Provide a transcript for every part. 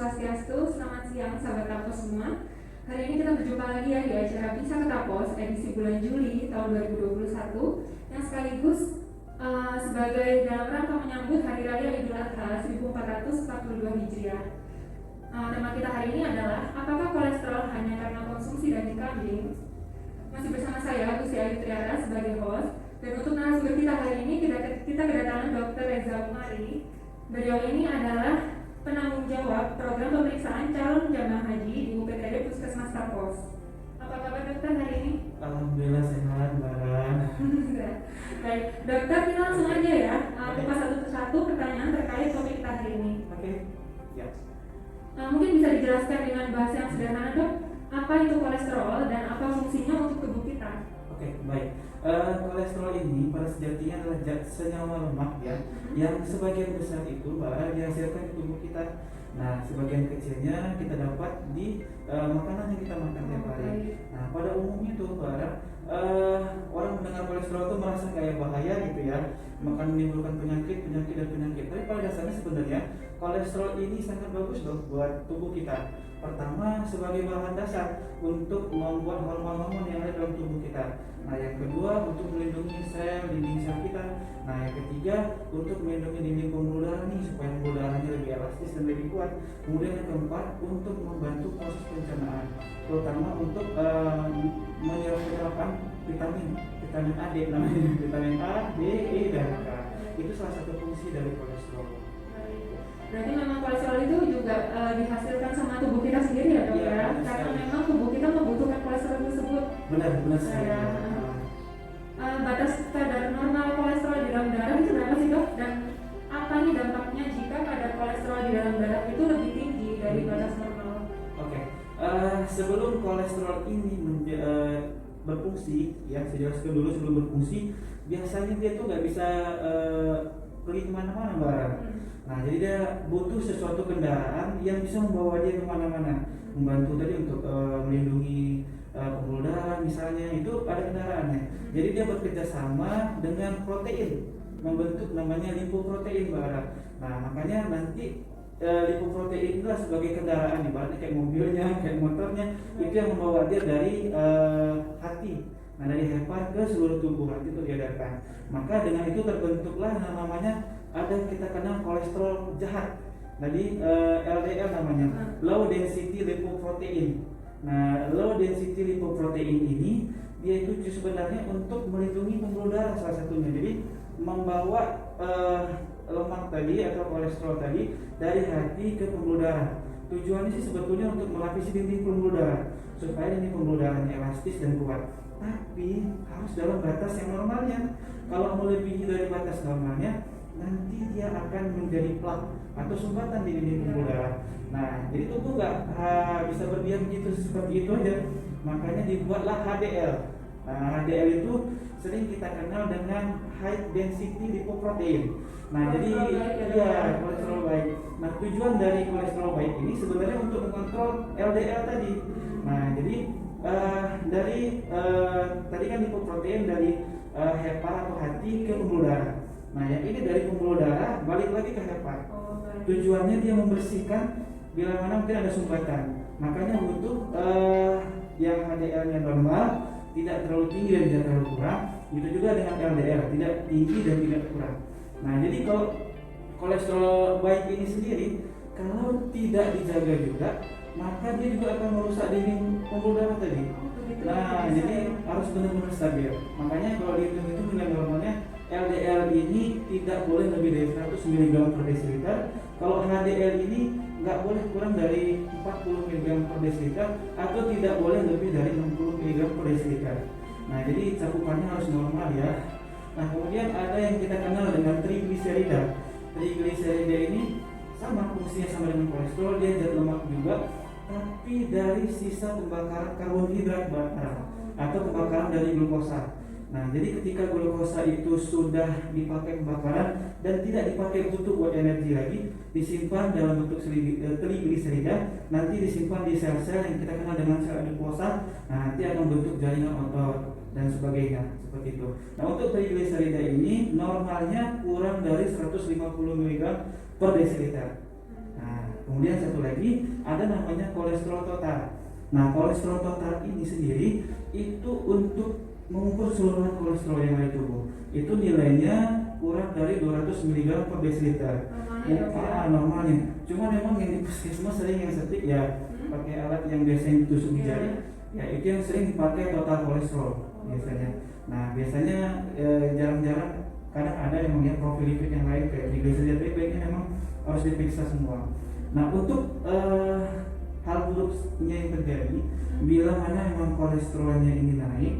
Swastiastu, selamat siang sahabat Tapos semua. Hari ini kita berjumpa lagi ya di acara Bisa ke Tapos edisi bulan Juli tahun 2021 yang sekaligus sebagai dalam rangka menyambut Hari Raya Idul Adha 1442 Hijriah. Tema kita hari ini adalah apakah kolesterol hanya karena konsumsi daging kambing? Masih bersama saya Lucy Ayu Triara sebagai host, dan untuk narasumber kita hari ini kita kedatangan Dr. Reza Umari. Beliau ini adalah penanggung jawab program pemeriksaan calon jamaah haji di UPTD Puskesmas Tapos. Apa kabar dokter hari ini? Alhamdulillah sehat, Mbak. Baik, dokter kita langsung aja ya. Kupas satu persatu pertanyaan terkait topik kita hari ini. Oke, ya. Mungkin bisa dijelaskan dengan bahasa yang sederhana dok, apa itu kolesterol dan apa fungsinya untuk tubuh kita? Oke, baik. Kolesterol ini pada sejatinya adalah senyawa lemak ya, yang sebagian besar itu dihasilkan di tubuh kita. Nah, sebagian kecilnya kita dapat di makanan yang kita makan tiap hari. Nah, pada umumnya tuh orang mendengar kolesterol itu merasa kayak bahaya gitu ya, makan menimbulkan penyakit. Tapi pada dasarnya sebenarnya kolesterol ini sangat bagus dong buat tubuh kita. Pertama, sebagai bahan dasar untuk membuat hormon-hormon yang ada dalam tubuh kita. Nah, yang kedua untuk melindungi dinding sel kita. Nah, yang ketiga untuk melindungi dinding pembuluh darah nih supaya pembuluh darahnya lebih elastis dan lebih kuat. Kemudian yang keempat untuk membantu proses pencernaan, terutama untuk menyerap vitamin A, D namanya, vitamin A, D, E dan K. Itu salah satu fungsi dari kolesterol. Berarti memang kolesterol itu juga dihasilkan sama tubuh kita sendiri ya dok ya? Karena memang tubuh kita membutuhkan kolesterol tersebut. Benar sekali. Batas kadar normal kolesterol di dalam darah itu berapa sih dok? Dan apa nih dampaknya jika kadar kolesterol di dalam darah itu lebih tinggi dari batas normal? Oke, sebelum kolesterol ini berfungsi, ya saya jelaskan dulu sebelum berfungsi, biasanya dia tuh nggak bisa pergi kemana-mana barang. Nah, jadi dia butuh sesuatu kendaraan yang bisa membawa dia kemana-mana, membantu tadi untuk melindungi pembuluh darah misalnya, itu ada kendaraannya. Jadi dia bekerja sama dengan protein, membentuk namanya lipoprotein barang. Nah, makanya nanti lipoprotein itulah sebagai kendaraan, ibaratnya kayak mobilnya, kayak motornya, itu yang membawa dia dari hati. Nah, dari hepar ke seluruh tubuh nanti itu diedarkan. Maka dengan itu terbentuklah namanya ada kita kenal kolesterol jahat. Jadi LDL namanya, low density lipoprotein. Nah, low density lipoprotein ini dia itu sebenarnya untuk melindungi pembuluh darah salah satunya. Jadi membawa lemak tadi atau kolesterol tadi dari hati ke pembuluh darah. Tujuannya sih sebetulnya untuk melapisi dinding pembuluh darah supaya dinding pembuluh darahnya elastis dan kuat. Tapi harus dalam batas yang normalnya. Kalau melebihi dari batas normalnya, nanti dia akan menjadi plak atau sumbatan di dinding pembuluh darah. Nah, jadi tubuh nggak bisa berdiam gitu seperti itu aja. Makanya dibuatlah HDL. Nah, HDL itu sering kita kenal dengan high density lipoprotein. Nah, jadi ya kolesterol baik. Nah, tujuan dari kolesterol baik ini sebenarnya untuk mengontrol LDL tadi. Nah, jadi tadi kan lipoprotein dari hepar atau hati ke pembuluh darah. Nah, yang ini dari pembuluh darah balik lagi ke hepar. Tujuannya dia membersihkan bila mana mungkin ada sumbatan. Makanya butuh yang HDL-nya normal, tidak terlalu tinggi dan tidak terlalu kurang. Itu juga dengan LDL, tidak tinggi dan tidak kurang. Nah, jadi kalau kolesterol baik ini sendiri kalau tidak dijaga juga, maka dia juga akan merusak dinding pembuluh darah tadi. Nah, jadi harus benar-benar stabil. Makanya kalau dihitung itu nilai normalnya LDL ini tidak boleh lebih dari 100 mg per desiliter. Kalau HDL ini nggak boleh kurang dari 40 mg per desiliter atau tidak boleh lebih dari 60 mg per desiliter. Nah, jadi cakupannya harus normal ya. Nah, kemudian ada yang kita kenal dengan trigliserida. Trigliserida ini sama fungsinya sama dengan kolesterol, dia zat lemak juga, tapi dari sisa pembakaran karbohidrat bakar atau pembakaran dari glukosa. Nah, jadi ketika glukosa itu sudah dipakai pembakaran dan tidak dipakai untuk buat energi lagi, disimpan dalam bentuk trigliserida, nanti disimpan di sel-sel yang kita kenal dengan sel adiposa. Nah, nanti akan membentuk jaringan otot dan sebagainya seperti itu. Nah, untuk trigliserida ini normalnya kurang dari 150 mg per desiliter. Nah, Kemudian satu lagi ada namanya kolesterol total. Nah, kolesterol total ini sendiri itu untuk mengukur keseluruhan kolesterol yang ada di tubuh. Itu nilainya kurang dari 200 mg per desiliter. Normalnya. Cuma memang yang di puskesmas sering yang setik ya pakai alat yang biasanya ditusuk di jari. Ya itu yang sering dipakai total kolesterol biasanya. Nah biasanya jarang-jarang kadang ada yang melihat profil lipid yang lain kayak triglycerida, tapi baiknya memang harus diperiksa semua. Nah untuk hal buruknya yang terjadi bila mana memang kolesterolnya ini naik,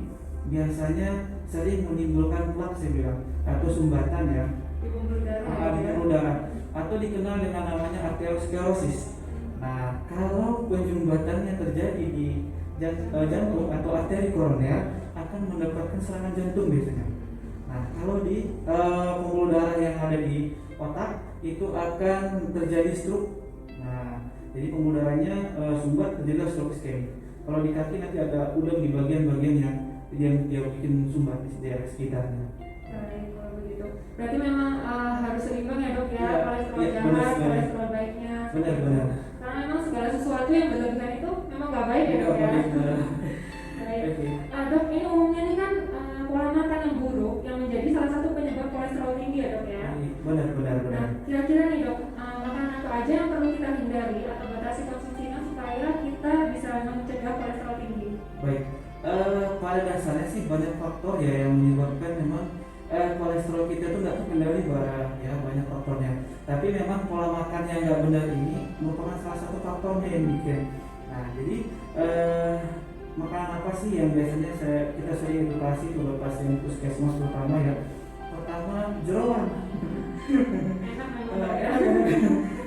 biasanya sering menimbulkan plak saya bilang atau sumbatan ya di pembuluh darah atau dikenal dengan namanya arteriosklerosis. Nah kalau penyumbatannya terjadi di jantung atau arteri koroner akan mendapatkan serangan jantung biasanya. Nah kalau di pembuluh darah yang ada di otak itu akan terjadi stroke. Nah jadi pembuluh darahnya sumbat terjadi stroke iskemik. Kalau di kaki nanti ada udang di bagian-bagian yang dia bikin sumbat di daerah sekitarnya. Baik, kalau begitu. Berarti memang harus seimbang ya dok ya, kolesterol jahat, kolesterol baiknya. Benar. Karena memang segala sesuatu yang berlebihan itu memang nggak baik ya dok ya. Baik. Dok, ini umumnya nih kan pola makan yang buruk yang menjadi salah satu penyebab kolesterol tinggi ya dok ya. Benar. Nah, kira-kira nih dok, makanan apa aja yang perlu kita hindari atau batasi konsumsinya supaya kita bisa mencegah kolesterol tinggi? Baik. Pada dasarnya sih banyak faktor ya yang menyebabkan memang kolesterol kita tuh nggak terkendali ya banyak faktornya. Tapi memang pola makan yang nggak benar ini merupakan salah satu faktornya yang bikin. Nah jadi makanan apa sih yang biasanya kita sering edukasi ke pasien puskesmas terutama ya. Pertama jeroan.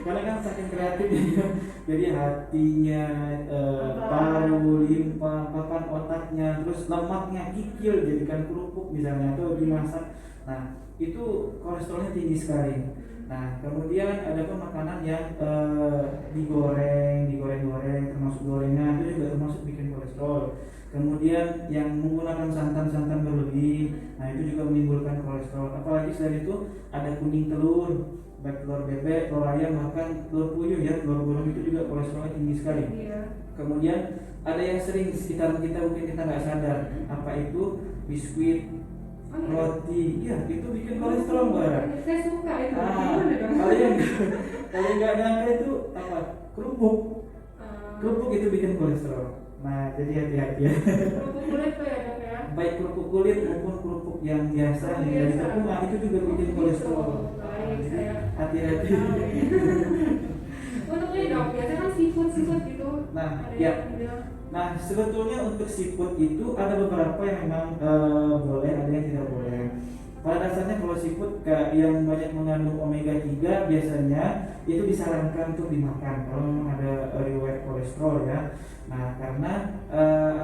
Karena kan saking kreatifnya jadi hatinya, paru, limpa, papan otaknya, terus lemaknya kikil jadikan kerupuk misalnya atau dimasak. Nah itu kolesterolnya tinggi sekali. Nah kemudian ada pun makanan yang digoreng termasuk gorengan itu juga termasuk bikin kolesterol. Kemudian yang menggunakan santan berlebih, nah itu juga menimbulkan kolesterol. Apalagi selain itu ada kuning telur, baik telur bebek, telur ayam, bahkan telur puyuh ya, telur burung itu juga kolesterolnya tinggi sekali. Kemudian ada yang sering di sekitar kita mungkin kita nggak sadar, apa itu biskuit, roti, ya itu bikin kolesterol mbak. Saya suka itu. Kalau nggak nyangka itu apa? Kerupuk itu bikin kolesterol. Nah jadi hati-hati ya. Kerupuk kulit tuh ya dok ya. Baik kerupuk kulit maupun kerupuk yang biasa nih dari tepung, itu juga bikin kolesterol. Hati-hati. Untuk ini dok, biasanya kan seafood gitu. Nah sebetulnya untuk seafood itu ada beberapa yang memang boleh, ada yang tidak boleh. Pada dasarnya kalau seafood yang banyak mengandung omega 3 biasanya itu disarankan untuk dimakan kalau memang ada riwayat kolesterol ya. Nah karena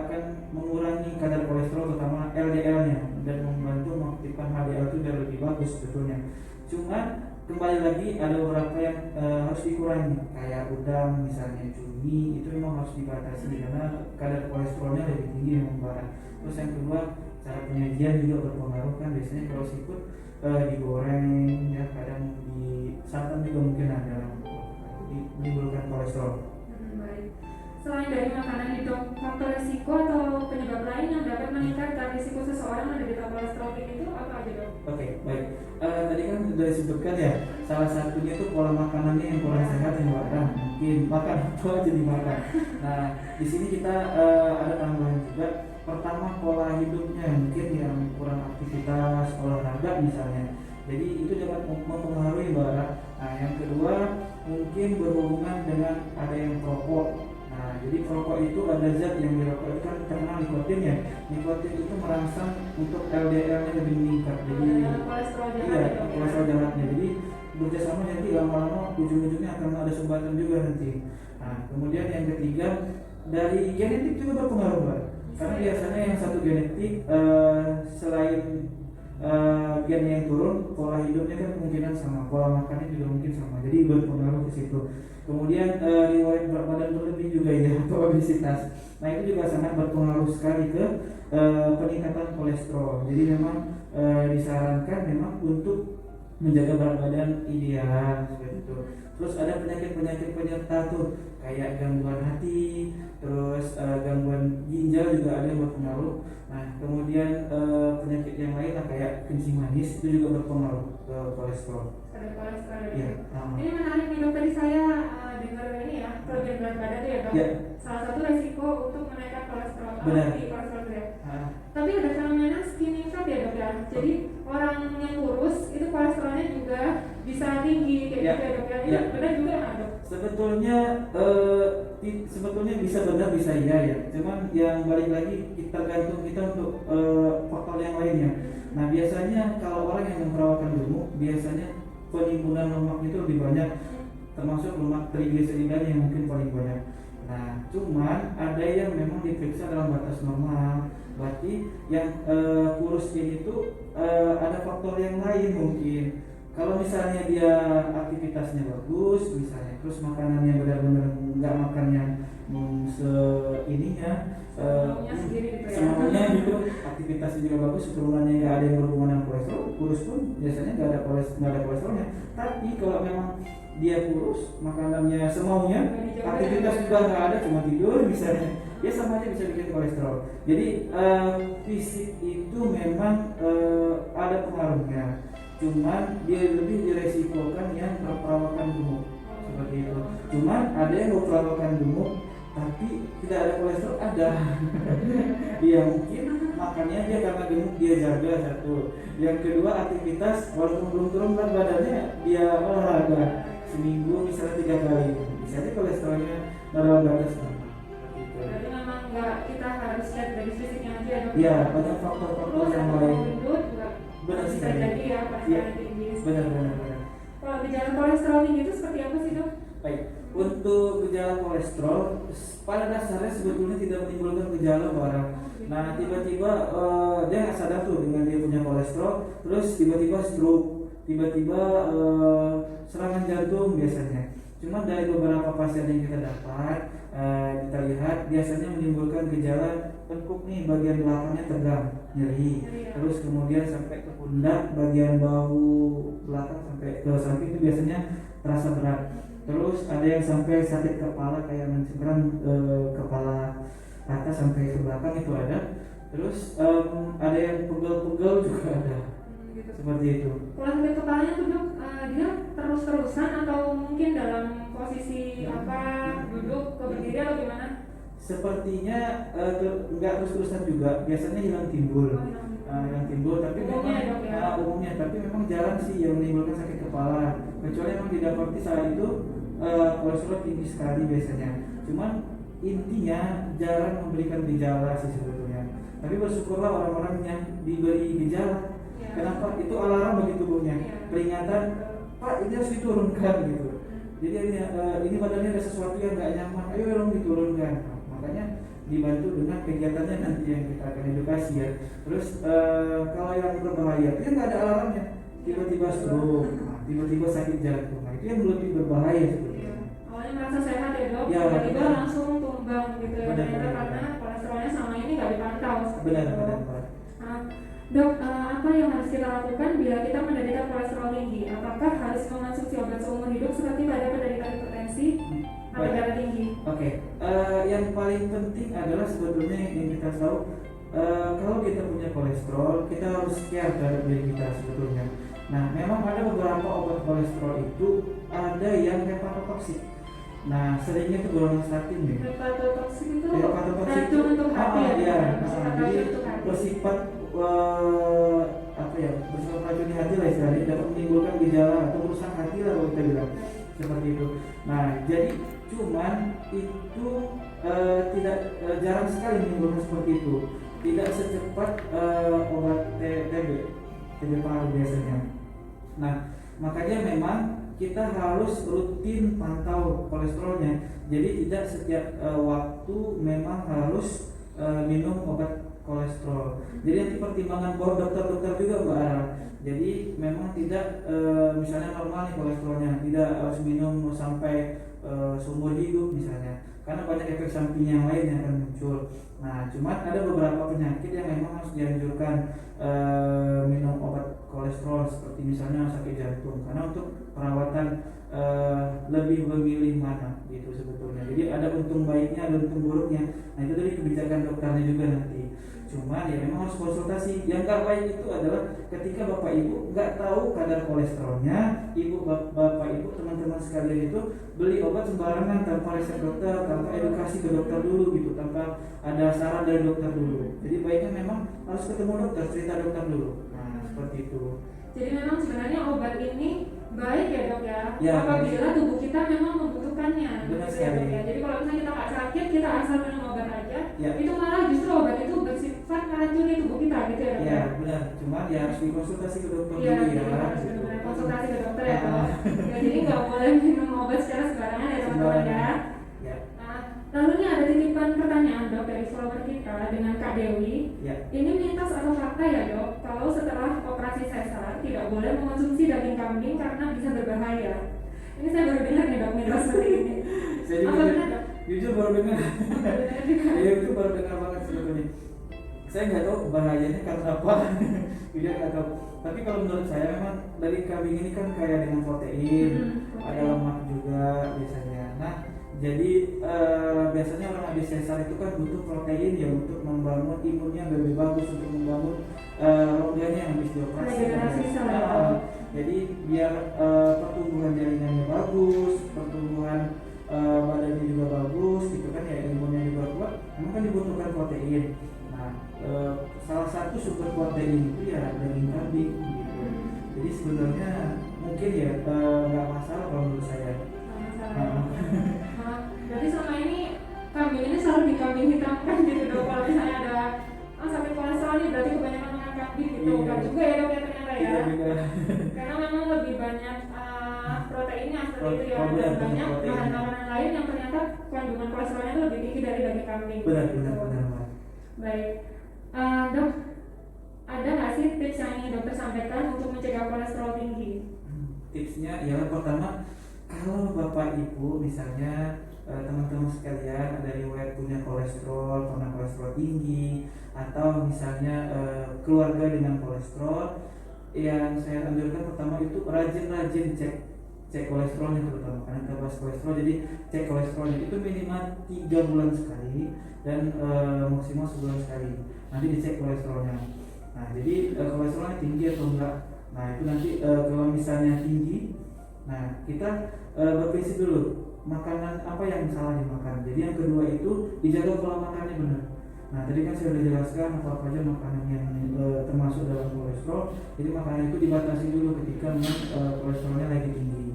akan mengurangi kadar kolesterol terutama LDL-nya dan membantu mengaktifkan HDL itu biar lebih bagus sebetulnya. Cuma kembali lagi ada beberapa yang harus dikurangi kayak udang misalnya, cumi itu memang harus dibatasi karena kadar kolesterolnya lebih tinggi memang barang. Terus yang kedua cara penyajian juga berpengaruh kan, biasanya kalau seafood digoreng ya, kadang di santan juga mungkin ada menimbulkan kolesterol. Baik. Selain dari makanan itu, faktor risiko atau penyebab lain yang dapat meningkatkan risiko seseorang menderita kolesterol tinggi itu apa aja dok? Oke, baik. Tadi kan sudah disebutkan ya, salah satunya itu pola makanannya yang kurang sehat yang barang. Mungkin makan apa aja dimakan. Nah, di sini kita ada tambahan juga. Pertama pola hidupnya mungkin yang kurang aktivitas olahraga misalnya. Jadi itu dapat mempengaruhi barang. Nah, yang kedua mungkin berhubungan dengan ada yang perokok. Nah, jadi perokok itu ada zat yang dirokok itu kan terkenal nikotin ya. Nikotin itu merangsang untuk LDL-nya lebih meningkat. Jadi kolesterol jahatnya. Jadi bekerjasama nanti lama-lama ujung-ujungnya akan ada sumbatan juga nanti. Nah, kemudian yang ketiga dari genetik juga berpengaruh, Pak. Karena biasanya yang satu genetik selain gen yang turun, pola hidupnya kan kemungkinan sama, pola makannya juga mungkin sama, jadi berpengaruh ke situ. Kemudian riwayat berat badan berlebih juga ya, atau obesitas. Nah itu juga sangat berpengaruh sekali ke peningkatan kolesterol. Jadi memang disarankan memang untuk menjaga berat badan ideal seperti itu. Terus ada penyakit-penyakit penyerta tuh kayak gangguan hati, terus gangguan ginjal juga ada yang berpengaruh. Nah kemudian penyakit yang lain lah kayak kencing manis itu juga berpengaruh ke kolesterol. Ada kolesterol. Iya. Ini menarik nih dok, tadi saya dengar ini ya, kelebihan berat badan itu ya dok. Ya. Salah satu resiko untuk menaikkan kolesterol. Benar. Kolesterol ya. Ah, Tapi ada fenomena skinny fat ya dok ya. Jadi orang yang kurus itu kolesterolnya juga bisa tinggi kayak Ya. gitu ya dok ya. Ini Ya. benar juga nggak dok? Sebetulnya bisa benar bisa iya ya. Cuman yang balik lagi kita gantung kita untuk faktor yang lainnya. Nah biasanya kalau orang yang memperawatkan gemuk biasanya penimbunan lemak itu lebih banyak, termasuk lemak trigliserida yang mungkin paling banyak. Nah cuman ada yang memang diperiksa dalam batas normal. Berarti yang kurus ini tuh ada faktor yang lain mungkin. Kalau misalnya dia aktivitasnya bagus, misalnya terus makanannya benar-benar nggak makan yang semaunya gitu, aktivitasnya juga bagus, keturunannya nggak ada yang berhubungan dengan kolesterol, kurus pun biasanya nggak ada kolesterolnya. Tapi kalau memang dia kurus, makanannya semaunya, aktivitas juga nggak ada, cuma tidur misalnya, ya sama aja bisa bikin kolesterol. Jadi fisik itu memang ada pengaruhnya. Cuman dia lebih diresikokan yang berperawakan gemuk seperti itu. Cuman ada yang berperawakan gemuk tapi tidak ada kolesterol, ada. Iya mungkin makannya dia karena gemuk dia jaga satu. Yang kedua aktivitas walaupun belum turun berat badannya dia olahraga seminggu misalnya 3 kali, misalnya kolesterolnya dalam batas normal. Berarti memang nggak kita harus lihat dari fisiknya aja dok. Iya banyak faktor-faktor yang lain. Benar bisa sekali. jadi ya kolesterol tinggi. Benar. Kalau gejala kolesterol tinggi itu seperti apa sih dok? Baik, untuk gejala kolesterol pada dasarnya sebetulnya tidak menimbulkan gejala barang. Nah tiba-tiba dia nggak sadar tuh dengan dia punya kolesterol, terus tiba-tiba stroke, tiba-tiba serangan jantung biasanya. Cuma dari beberapa pasien yang kita dapat, kita lihat biasanya menimbulkan gejala tengkuk nih bagian belakangnya tegang, nyeri, terus kemudian sampai ke pundak, bagian bahu belakang sampai ke samping itu biasanya terasa berat. Terus ada yang sampai sakit kepala kayak mencengkeram kepala atas sampai ke belakang itu ada. Terus ada yang pegel-pegel juga ada. Gitu. Seperti itu. Kalau sakit kepalanya tuh dok, dia terus-terusan atau mungkin dalam posisi apa, duduk ke berdiri atau gimana? Sepertinya nggak terus-terusan juga, biasanya hilang timbul. Yang timbul tapi umumnya tapi memang jarang sih yang menimbulkan sakit kepala, kecuali memang didapati saat itu kolesterol tinggi sekali biasanya. Cuman intinya jarang memberikan gejala sih sebetulnya. Tapi bersyukurlah orang-orang yang diberi gejala. Kenapa? Itu alarm bagi tubuhnya, peringatan, Pak ini harus diturunkan gitu. Jadi ini badannya ada sesuatu yang nggak nyaman, ayo dong diturunkan. Makanya dibantu dengan kegiatannya nanti yang kita akan edukasi ya. Terus kalau yang berbahaya itu nggak ada alarmnya, tiba-tiba stroke, tiba-tiba sakit jantung, nah itu yang lebih berbahaya sebetulnya. Awalnya merasa sehat ya dok, Ya, tiba-tiba langsung tumbang gitu ya, ternyata karena kolesterolnya selama ini nggak dipantau. Benar. Dok, apa yang harus kita lakukan bila kita menderita kolesterol tinggi? Apakah harus mengonsumsi obat seumur hidup seperti pada penderita hipertensi atau darah tinggi? Oke. Yang paling penting adalah sebetulnya yang kita tahu, kalau kita punya kolesterol, kita harus care terhadap diri kita sebetulnya. Nah, memang ada beberapa obat kolesterol itu ada yang hepatotoksik. Nah, seringnya itu golongan statin nih. Hepatotoksik itu racun untuk hati ya? Jadi bersifat bersifat racun di hati lah istilahnya, dapat menimbulkan gejala atau merusak hati lah kalau kita bilang seperti itu. Nah, jadi cuman itu tidak jarang sekali menimbulkan seperti itu. Tidak secepat obat TB paru biasanya. Nah, makanya memang kita harus rutin pantau kolesterolnya. Jadi tidak setiap waktu memang harus minum obat kolesterol. Jadi nanti pertimbangan buat dokter juga Mbak Ara. Jadi memang tidak misalnya normal nih kolesterolnya, tidak harus minum sampai seumur hidup misalnya. Karena banyak efek samping yang lain yang akan muncul. Nah, cuma ada beberapa penyakit yang memang harus dianjurkan minum obat kolesterol, seperti misalnya sakit jantung, karena untuk perawatan lebih memilih mana gitu sebetulnya. Jadi ada untung baiknya, ada untung buruknya. Nah, itu dari kebijakan dokternya juga nanti. Cuma ya memang harus konsultasi. Yang gak baik itu adalah ketika bapak ibu nggak tahu kadar kolesterolnya, bapak ibu teman-teman sekalian itu beli obat sembarangan tanpa resep dokter, tanpa edukasi ke dokter dulu gitu, tanpa ada saran dari dokter dulu. Jadi baiknya memang harus ketemu dokter, cerita dokter dulu. Nah, seperti itu. Jadi memang sebenarnya obat ini baik ya dok ya, Ya, apabila tubuh kita memang membutuhkannya. Benar Gitu ya, sekali. dok ya. Jadi kalau misalnya kita nggak sakit, kita asal minum obat aja, Ya. itu malah justru obat itu bersifat meracuni tubuh kita gitu ya dok Ya ya. benar, cuma ya harus dikonsultasi ke dokter Iya, dulu jadi ya. harus Gitu. benar-benar konsultasi ke dokter ya dok. Ah. Ya, jadi nggak boleh minum obat secara sembarangan ya teman-teman ya. Ya. Nah, lalu ini ada titipan pertanyaan dok dari follower kita dengan Kak Dewi. Ya. Ini mitos atau fakta ya dok, kalau setelah operasi sesar tidak boleh mengonsumsi daging kambing karena bisa berbahaya. Ini saya baru dengar nih dok, mitos seperti ini. Saya juga Apa benar dok? jujur baru dengar. Apa benar juga? Ya itu baru dengar banget sebetulnya. Saya nggak tahu bahayanya karena apa. Jujur nggak tahu. Tapi kalau menurut saya memang daging kambing ini kan kaya dengan protein, ada lemak juga biasanya. Nah, jadi biasanya orang habis sesar itu kan butuh protein ya untuk membangun imunnya lebih bagus, untuk membangun organnya yang habis dioperasi. Regenerasi sel ya. Jadi biar pertumbuhan jaringannya bagus, pertumbuhan badannya juga bagus gitu kan ya, imunnya juga kuat, memang kan dibutuhkan protein. Nah, salah satu sumber protein itu ya daging kambing gitu. Jadi sebenarnya mungkin ya nggak masalah kalau menurut saya. Berarti selama ini kambing ini selalu dikambing hitamkan gitu dok. Kalau misalnya ada sakit kolesterol nih berarti kebanyakan makan kambing gitu. Iya. Enggak juga ya dok ya ternyata ya. Iya. Karena memang lebih banyak proteinnya seperti itu ya. Oh, benar, Dan banyak protein. bahan makanan lain yang ternyata kandungan kolesterolnya itu lebih tinggi dari daging kambing. Benar. Baik. Dok, ada nggak sih tips yang ingin dokter sampaikan untuk mencegah kolesterol tinggi? Tipsnya ya pertama, kalau bapak ibu misalnya teman-teman sekalian ada riwayat punya kolesterol, pernah kolesterol tinggi, atau misalnya keluarga dengan kolesterol, yang saya anjurkan pertama itu rajin-rajin cek kolesterolnya terutama, karena kita bahas kolesterol, jadi cek kolesterolnya itu minimal 3 bulan sekali dan maksimal sebulan sekali. Nanti dicek kolesterolnya. Nah, jadi kolesterolnya tinggi atau enggak. Nah, itu nanti kalau misalnya tinggi, nah kita berprinsip dulu makanan apa yang salah dimakan. Jadi yang kedua itu dijaga pola makannya benar. Nah, tadi kan saya sudah jelaskan apa aja makanan yang termasuk dalam kolesterol. Jadi makanan itu dibatasi dulu ketika kolesterolnya lagi tinggi.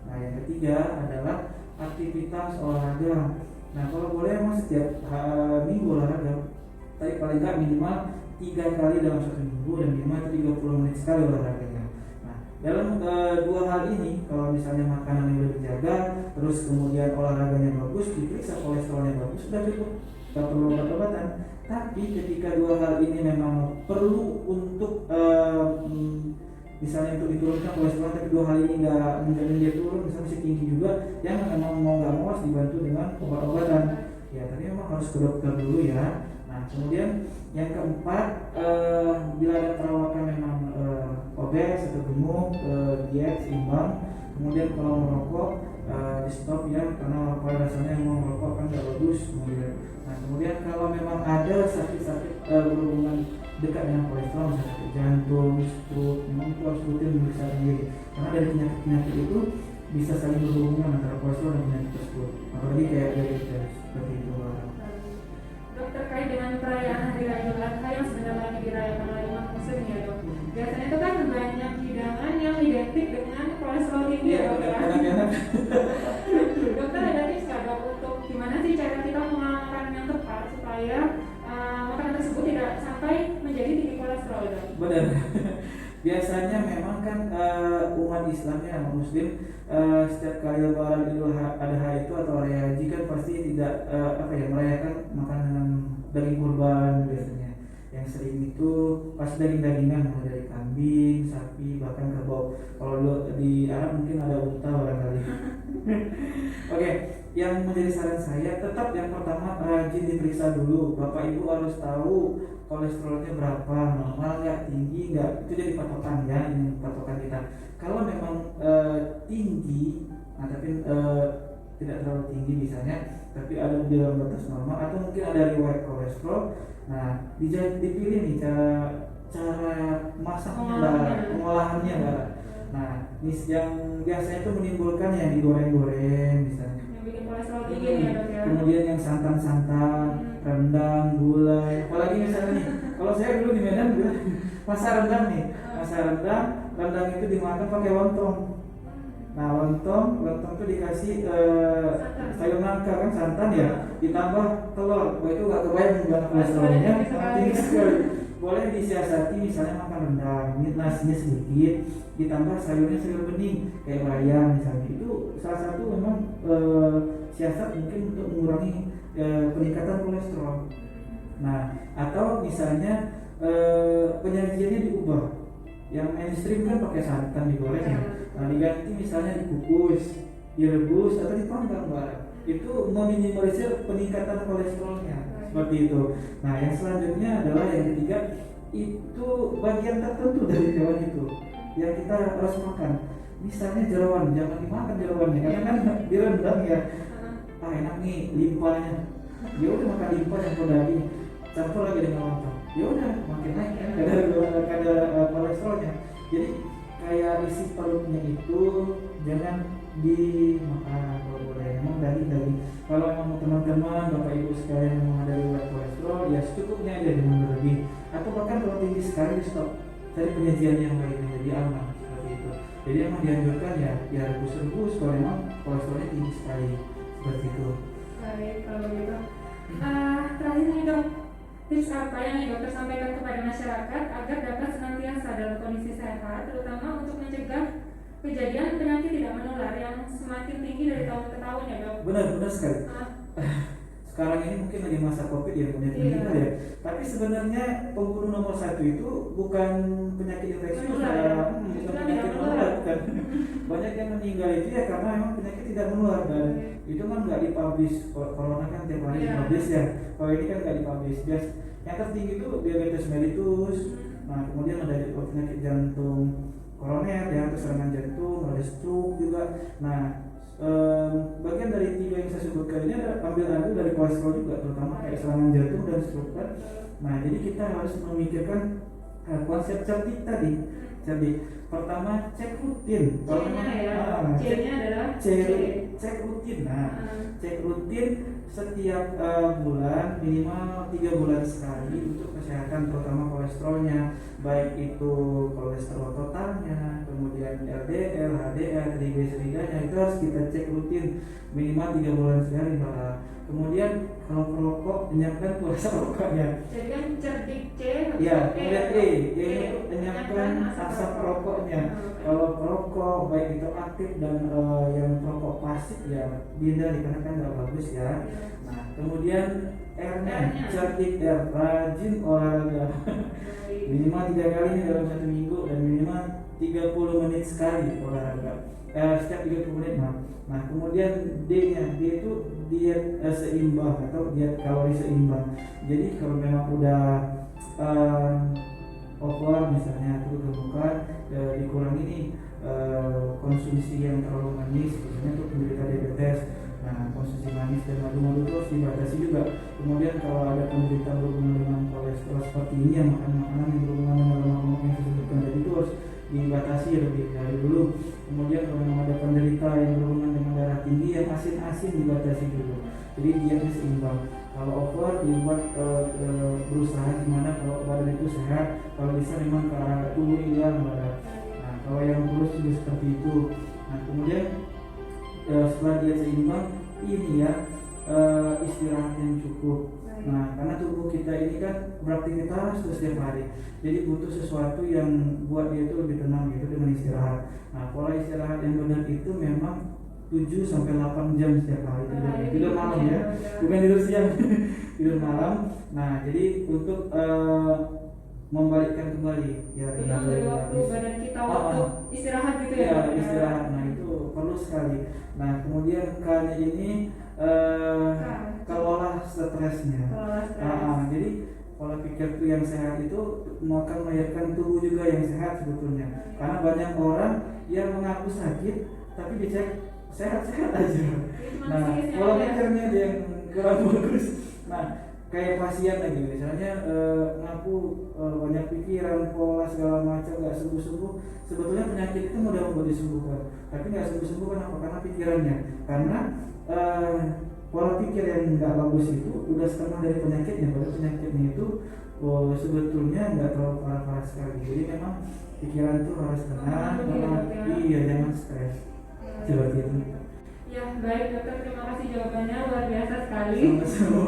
Nah, yang ketiga adalah aktivitas olahraga. Nah, kalau boleh emang setiap minggu olahraga, tapi paling nggak minimal 3 kali dalam 1 minggu dan minimal 30 menit sekali olahraganya. Nah, dalam 2 hal ini, kalau misalnya makanan yang udah dijaga, terus kemudian olahraganya bagus, diperiksa kolesterolnya bagus, sudah cukup, tak perlu obat-obatan. Tapi ketika 2 hal ini memang perlu untuk misalnya untuk diturunkan kolesterol, tapi 2 hal ini nggak menjamin dia turun, misalnya masih tinggi juga, yang memang mau nggak mau harus dibantu dengan obat-obatan. Ya, tapi memang harus ke dokter dulu ya. Nah, kemudian yang keempat, bila ada perawakan memang obes atau gemuk, diet seimbang. Kemudian kalau merokok di stop ya, karena pada dasarnya memang merokok kan nggak bagus. Kemudian kalau memang ada sakit-sakit berhubungan dekat dengan kolesterol, misalnya sakit jantung, stroke, memang itu harus rutin memeriksa diri, karena dari penyakit-penyakit itu bisa saling berhubungan antara kolesterol dan penyakit tersebut. Apalagi kayak diabetes seperti itu. Dok, terkait dengan perayaan Hari Raya Idul Adha yang sebentar lagi dirayakan oleh umat muslim ya dok. Biasanya itu kan banyak hidangan yang identik dengan kolesterol tinggi ya dok ya. Dokter ada tips nggak dok untuk gimana sih cara kita mengamalkan yang tepat supaya makanan tersebut tidak sampai menjadi tinggi kolesterol dok? Benar. Biasanya memang kan umat Islamnya, umat Muslim setiap kali Lebaran Idul Adha itu atau hari haji kan pasti tidak merayakan makanan daging kurban biasanya. Yang sering itu pas daging-dagingan, mulai dari kambing, sapi, bahkan kerbau. Kalau di Arab mungkin ada unta barangkali. Oke, yang menjadi saran saya tetap yang pertama rajin diperiksa dulu. Bapak Ibu harus tahu kolesterolnya berapa, normal nggak, tinggi nggak, itu jadi patokan ya, ini patokan kita. Kalau memang tinggi, nah tapi tidak terlalu tinggi misalnya, tapi ada di dalam batas normal atau mungkin ada riwayat kolesterol, nah dipilih nih cara masaknya, pengolahannya, Mbak. Nah, ini yang biasanya itu menimbulkan yang digoreng-goreng misalnya. Yang bikin kolesterol tinggi ya dok ya. Kemudian yang santan-santan, rendang, gulai. Apalagi misalnya nih, kalau saya dulu di Medan masak rendang nih, rendang itu dimakan pakai lontong. Nah, lontong itu dikasih sayur nangka kan, santan ya, ditambah telur. Wah, itu gak kebayang jumlah kolesterolnya, tinggi sekali. Boleh disiasati misalnya makan rendang, nasinya sedikit, ditambah sayurnya sayur bening kayak bayam misalnya. Itu salah satu memang siasat mungkin untuk mengurangi peningkatan kolesterol. Nah, atau misalnya penyajiannya diubah. Yang mainstream kan pakai santan digoreng ya. Nah, diganti misalnya dikukus, direbus atau dipanggang, Mbak. Itu meminimalisir peningkatan kolesterolnya seperti itu. Nah, yang selanjutnya adalah yang ketiga, itu bagian tertentu dari hewan itu yang kita harus makan. Misalnya jeroan, jangan dimakan jeroannya karena kan direndam ya. Enak nih limpahnya. Ya udah makan limpah campur daging, campur lagi dengan lontong. Ya udah makin naik kan kadar kolesterolnya. Jadi kayak isi perutnya itu jangan dimakan kalau boleh. Memang daging. Kalau memang teman-teman Bapak Ibu sekalian memang ada riwayat kolesterol, ya secukupnya aja, jangan berlebih. Atau bahkan kalau tinggi sekali di stop, cari penyajian yang baik menjadi aman seperti itu. Jadi memang dianjurkan ya rebus-rebus kalau memang kolesterolnya tinggi sekali seperti itu. Baik, kalau gitu. Terakhir nih dok, tips apa yang dokter sampaikan kepada masyarakat agar dapat senantiasa dalam kondisi sehat, terutama untuk mencegah kejadian penyakit tidak menular yang semakin tinggi dari tahun ke tahun ya dok? Benar sekali. Sekarang ini mungkin lagi masa COVID ya, penyakit meninggal ya. Tapi sebenarnya pembunuh nomor satu itu bukan penyakit infeksius, bukan penyakit menular, bukan. Banyak yang meninggal itu ya karena memang penyakit tidak menular, dan itu kan nggak dipublish. Corona kan tiap hari dipublish ya. Kalau ini kan nggak dipublish. Yang tertinggi itu diabetes mellitus. Nah, kemudian ada penyakit jantung koroner ya, serangan jantung, ada stroke juga. Nah, bagian dari tiga yang saya sebutkan ini ada ambil dari kolesterol juga, terutama kayak serangan jantung dan stroke kan. Nah, jadi kita harus memikirkan konsep cerdik tadi. Jadi pertama cek rutin. Kalau C-nya adalah cek rutin. Nah, cek rutin setiap bulan minimal 3 bulan sekali untuk kesehatan, terutama kolesterolnya, baik itu kolesterol totalnya, kemudian LDL, HDL, trigliseridanya, itu harus kita cek rutin minimal 3 bulan sekali, Mbak. Kemudian kalau perokok, menyiapkan puasa rokoknya. Jadi kan cerdik C, ya, kemudian yaitu menyiapkan asap rokoknya. Kalau perokok baik itu aktif dan yang perokok pasif ya dihindari karena kan nggak bagus ya. Nah, kemudian R-nya cerdik R, rajin olahraga. Minimal 3 kali nih dalam 1 minggu dan minimal 30 menit sekali olahraga. Setiap 30 menit. Nah, kemudian D-nya, D itu diet seimbang atau diet kalori seimbang. Jadi kalau memang udah over misalnya itu kebukaan, dikurangi nih konsumsi yang terlalu manis, misalnya untuk penderita diabetes. Nah, konsumsi manis dan madu-madu itu harus dibatasi juga. Kemudian kalau ada penderita berhubungan dengan kolesterol seperti ini, yang makan makanan yang berhubungan dengan lemak yang saya sebutkan tadi itu harus dibatasi lebih dari dulu. Kemudian kalau memang ada penderita yang berhubungan dengan darah tinggi, yang asin-asin dibatasi dulu. Jadi dietnya seimbang. Kalau over dibuat berusaha gimana kalau badan itu sehat, kalau bisa memang ke arah tubuh ideal badan. Nah, kalau yang kurus juga seperti itu. Nah, kemudian setelah dia seimbang, ini ya istirahat yang cukup. Nah, karena tubuh kita ini kan beraktivitas terus setiap hari, jadi butuh sesuatu yang buat dia itu lebih tenang gitu dengan istirahat. Nah, pola istirahat yang benar itu memang 7-8 jam setiap hari, tidak malam ya, bukan tidur siang. tidur malam. Nah, jadi untuk membalikkan kembali ya Itu memberi waktu badan kita untuk istirahat gitu ya. ya istirahat. Nah, itu perlu sekali. Nah, kemudian K-nya ini kelola stresnya. Jadi pola pikir tuh yang sehat itu akan melahirkan tubuh juga yang sehat sebetulnya. Karena banyak orang yang mengaku sakit tapi dicek sehat-sehat aja. Nah, pola pikirnya dia yang kurang bagus. Nah, kayak pasien lagi misalnya ngaku banyak pikiran, pola segala macam, nggak sembuh-sembuh. Sebetulnya penyakit itu mudah untuk disembuhkan, tapi nggak sembuh-sembuh kenapa? Karena pikirannya. Karena pola pikir yang nggak bagus itu udah setengah dari penyakitnya. Padahal penyakitnya itu sebetulnya nggak terlalu parah-parah sekali. Jadi memang pikiran itu harus tenang, iya, jangan stres. Seperti itu. Ya, baik dokter, terima kasih jawabannya, luar biasa sekali. Sama-sama.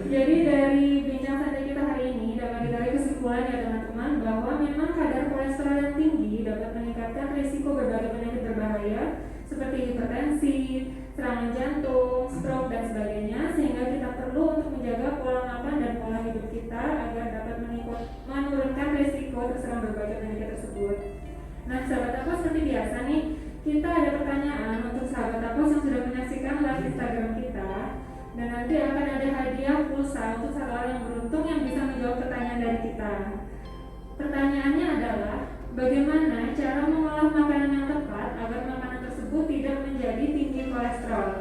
Jadi dari bincang santai kita hari ini dapat ditarik kesimpulan ya teman-teman bahwa memang kadar kolesterol yang tinggi dapat meningkatkan risiko berbagai penyakit berbahaya seperti hipertensi, serangan jantung, stroke dan sebagainya, sehingga kita perlu untuk menjaga pola makan dan pola hidup kita agar dapat menurunkan risiko terserang berbagai penyakit tersebut. Nah, sahabat Apos, seperti biasa nih, kita ada pertanyaan untuk sahabat Apos yang sudah menyaksikan live Instagram kita, dan nanti akan ada hadiah pulsa untuk satu orang yang beruntung yang bisa menjawab pertanyaan dari kita. Pertanyaannya adalah, bagaimana cara mengolah makanan yang tepat agar makanan tersebut tidak menjadi tinggi kolesterol?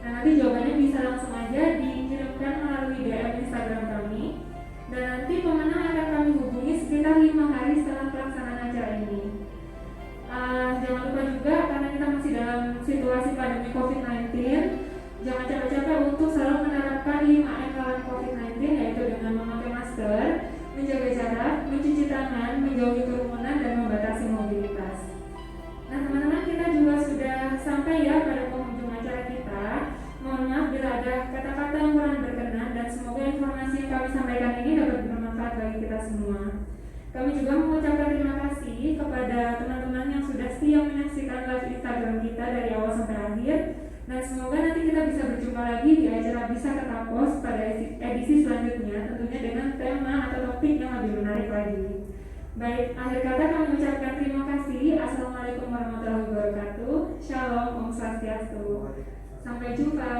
Nah, nanti jawabannya bisa langsung aja dikirimkan melalui DM Instagram kami, dan nanti pemenang akan kami hubungi sekitar 5 hari setelah pelaksanaan acara ini. Jangan lupa juga, karena kita masih dalam situasi pandemi COVID-19, jangan capek-capek untuk selalu menerapkan 5M lawan COVID-19, yaitu dengan memakai masker, menjaga jarak, mencuci tangan, menjauhi kerumunan, dan membatasi mobilitas. Nah teman-teman, kita juga sudah sampai ya pada penghujung acara kita. Mohon maaf bila ada kata-kata yang kurang berkenan, dan semoga informasi yang kami sampaikan ini dapat bermanfaat bagi kita semua. Kami juga mengucapkan terima kasih kepada teman-teman yang sudah setia menyaksikan live Instagram kita dari awal sampai akhir, dan semoga nanti kita bisa berjumpa lagi di acara Bisa Ketapos pada edisi selanjutnya, tentunya dengan tema atau topik yang lebih menarik lagi. Baik, akhir kata kami ucapkan terima kasih. Assalamualaikum warahmatullahi wabarakatuh. Shalom, Om Swastiastu. Sampai jumpa.